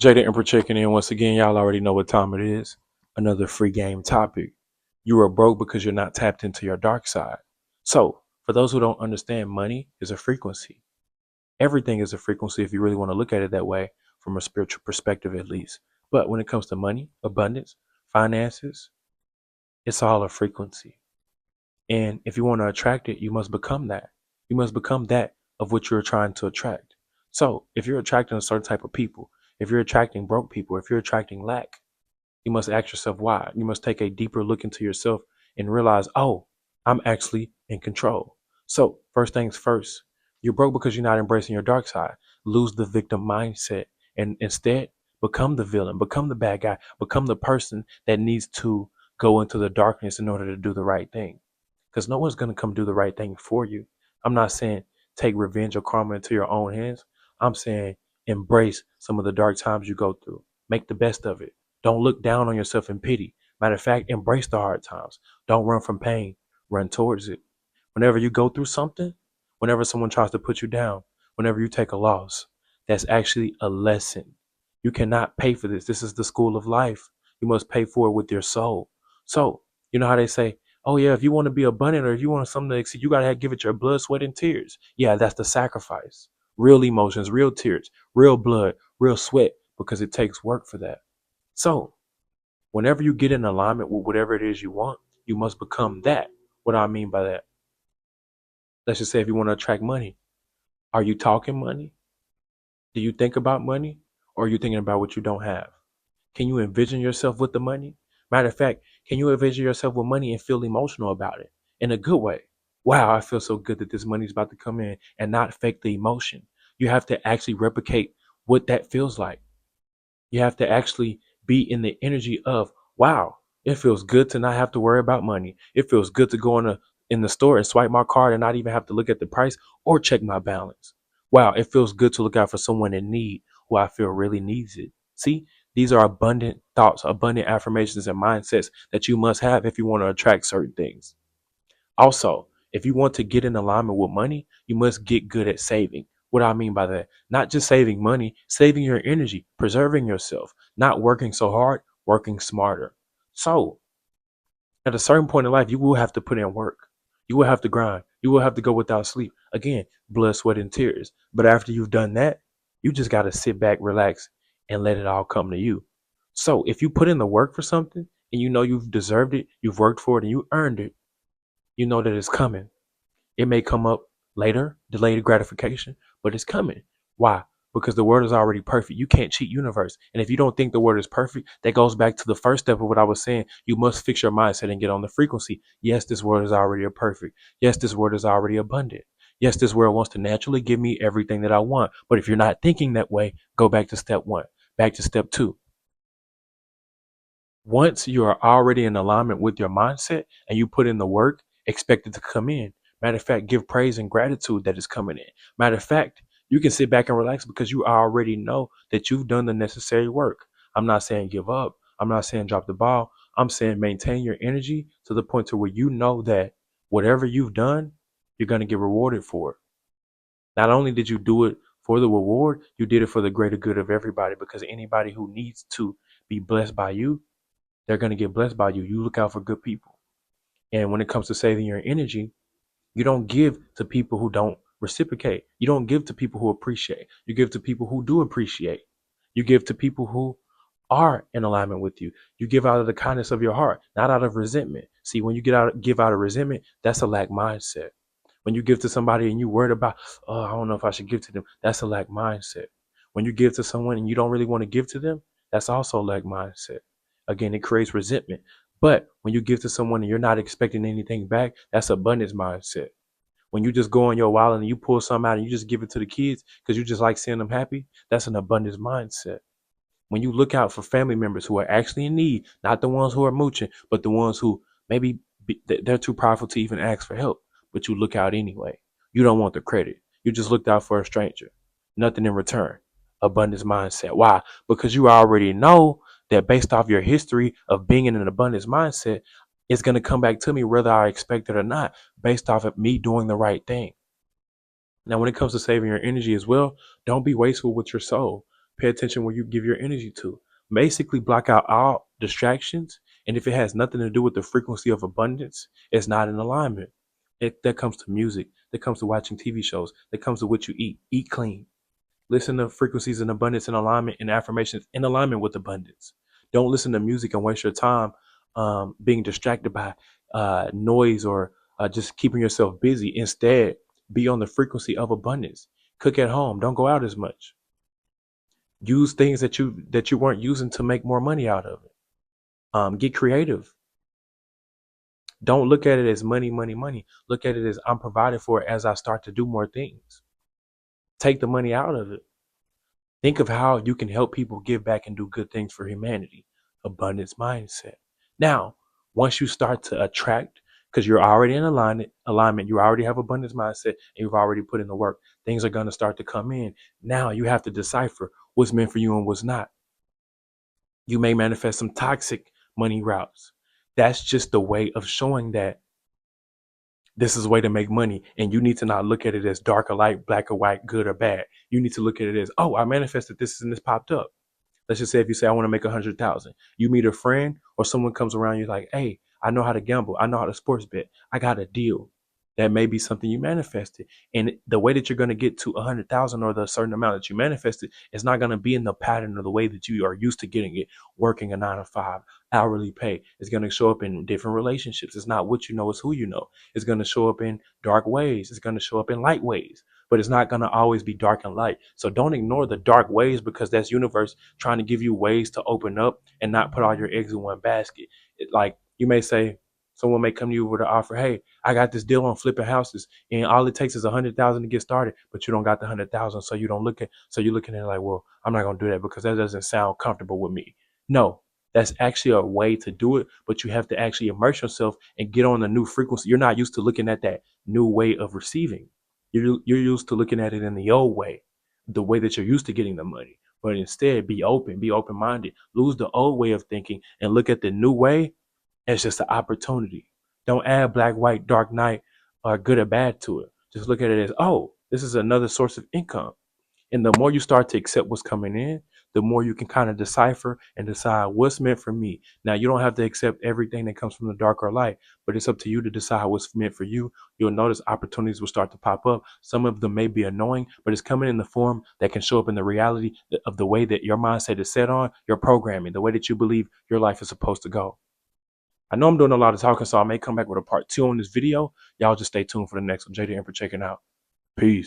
Jada Emperor checking in once again. Y'all already know what time it is. Another free game topic. You are broke because you're not tapped into your dark side. So, for those who don't understand, money is a frequency. Everything is a frequency if you really want to look at it that way, from a spiritual perspective at least. But when it comes to money, abundance, finances, it's all a frequency. And if you want to attract it, you must become that. You must become that of what you're trying to attract. So if you're attracting a certain type of people, if you're attracting broke people, if you're attracting lack, you must ask yourself why. You must take a deeper look into yourself and realize, oh, I'm actually in control. So first things first, you're broke because you're not embracing your dark side. Lose the victim mindset and instead become the villain, become the bad guy, become the person that needs to go into the darkness in order to do the right thing, because no one's going to come do the right thing for you. I'm not saying take revenge or karma into your own hands. I'm saying embrace some of the dark times you go through. Make the best of it. Don't look down on yourself in pity. Matter of fact, embrace the hard times. Don't run from pain. Run towards it. Whenever you go through something, whenever someone tries to put you down, whenever you take a loss, that's actually a lesson. You cannot pay for this. This is the school of life. You must pay for it with your soul. So, you know how they say, oh yeah, if you want to be abundant or if you want something to exceed, you gotta give it your blood, sweat, and tears. Yeah, that's the sacrifice. Real emotions, real tears, real blood, real sweat, because it takes work for that. So whenever you get in alignment with whatever it is you want, you must become that. What do I mean by that? Let's just say if you want to attract money, are you talking money? Do you think about money? Or are you thinking about what you don't have? Can you envision yourself with the money? Matter of fact, can you envision yourself with money and feel emotional about it in a good way? Wow, I feel so good that this money's about to come in, and not fake the emotion. You have to actually replicate what that feels like. You have to actually be in the energy of, wow, it feels good to not have to worry about money. It feels good to go in the store and swipe my card and not even have to look at the price or check my balance. Wow, it feels good to look out for someone in need who I feel really needs it. See, these are abundant thoughts, abundant affirmations and mindsets that you must have if you want to attract certain things. Also, if you want to get in alignment with money, you must get good at saving. What do I mean by that? Not just saving money, saving your energy, preserving yourself, not working so hard, working smarter. So, at a certain point in life, you will have to put in work. You will have to grind. You will have to go without sleep. Again, blood, sweat, and tears. But after you've done that, you just got to sit back, relax, and let it all come to you. So, if you put in the work for something and you know you've deserved it, you've worked for it, and you earned it, you know that it's coming. It may come up later, delayed gratification, but it's coming. Why? Because the word is already perfect. You can't cheat universe. And if you don't think the word is perfect, that goes back to the first step of what I was saying. You must fix your mindset and get on the frequency. Yes, this word is already a perfect. Yes, this word is already abundant. Yes, this word wants to naturally give me everything that I want. But if you're not thinking that way, go back to step one, back to step two. Once you are already in alignment with your mindset and you put in the work, expect it to come in. Matter of fact, give praise and gratitude that is coming in. Matter of fact, you can sit back and relax because you already know that you've done the necessary work. I'm not saying give up. I'm not saying drop the ball. I'm saying maintain your energy to the point to where you know that whatever you've done, you're going to get rewarded for it. Not only did you do it for the reward, you did it for the greater good of everybody, because anybody who needs to be blessed by you, they're going to get blessed by you. You look out for good people. And when it comes to saving your energy, you don't give to people who don't reciprocate. You don't give to people who appreciate. You give to people who do appreciate. You give to people who are in alignment with you. You give out of the kindness of your heart, not out of resentment. See, when you give out of resentment, that's a lack mindset. When you give to somebody and you worried about, oh, I don't know if I should give to them, that's a lack mindset. When you give to someone and you don't really want to give to them, that's also a lack mindset. Again, it creates resentment. But when you give to someone and you're not expecting anything back, that's abundance mindset. When you just go on your wallet and you pull something out and you just give it to the kids because you just like seeing them happy, that's an abundance mindset. When you look out for family members who are actually in need, not the ones who are mooching, but the ones who maybe they're too powerful to even ask for help, but you look out anyway. You don't want the credit. You just looked out for a stranger. Nothing in return. Abundance mindset. Why? Because you already know that based off your history of being in an abundance mindset, it's going to come back to me whether I expect it or not, based off of me doing the right thing. Now, when it comes to saving your energy as well, don't be wasteful with your soul. Pay attention where you give your energy to. Basically, block out all distractions. And if it has nothing to do with the frequency of abundance, it's not in alignment. That comes to music, that comes to watching TV shows, that comes to what you eat. Eat clean. Listen to frequencies in abundance and alignment and affirmations in alignment with abundance. Don't listen to music and waste your time being distracted by noise or just keeping yourself busy. Instead, be on the frequency of abundance. Cook at home. Don't go out as much. Use things that you weren't using to make more money out of it. Get creative. Don't look at it as money, money, money. Look at it as I'm provided for it as I start to do more things. Take the money out of it. Think of how you can help people give back and do good things for humanity. Abundance mindset. Now, once you start to attract, because you're already in alignment, you already have abundance mindset, and you've already put in the work, things are going to start to come in. Now you have to decipher what's meant for you and what's not. You may manifest some toxic money routes. That's just the way of showing that this is a way to make money. And you need to not look at it as dark or light, black or white, good or bad. You need to look at it as, oh, I manifested this and this popped up. Let's just say if you say I want to make 100,000, you meet a friend or someone comes around you like, hey, I know how to gamble, I know how to sports bet, I got a deal. That may be something you manifested, and the way that you're going to get to 100,000 or the certain amount that you manifested is not going to be in the pattern or the way that you are used to getting it. Working a 9 to 5, hourly pay. It's going to show up in different relationships. It's not what you know, it's who you know. It's going to show up in dark ways. It's going to show up in light ways, but it's not going to always be dark and light. So don't ignore the dark ways, because that's universe trying to give you ways to open up and not put all your eggs in one basket. Like you may say, someone may come to you with an offer, hey, I got this deal on flipping houses, and all it takes is 100,000 to get started, but you don't got the 100,000, so you don't look at, so you're looking at it like, well, I'm not gonna do that because that doesn't sound comfortable with me. No, that's actually a way to do it, but you have to actually immerse yourself and get on a new frequency. You're not used to looking at that new way of receiving. You're used to looking at it in the old way, the way that you're used to getting the money. But instead, be open minded, lose the old way of thinking, and look at the new way. It's just an opportunity. Don't add black, white, dark night, or good or bad to it. Just look at it as, oh, this is another source of income. And the more you start to accept what's coming in, the more you can kind of decipher and decide what's meant for me. Now, you don't have to accept everything that comes from the dark or light, but it's up to you to decide what's meant for you. You'll notice opportunities will start to pop up. Some of them may be annoying, but it's coming in the form that can show up in the reality of the way that your mindset is set on, your programming, the way that you believe your life is supposed to go. I know I'm doing a lot of talking, so I may come back with a part 2 on this video. Y'all just stay tuned for the next one. JD Emperor checking out. Peace.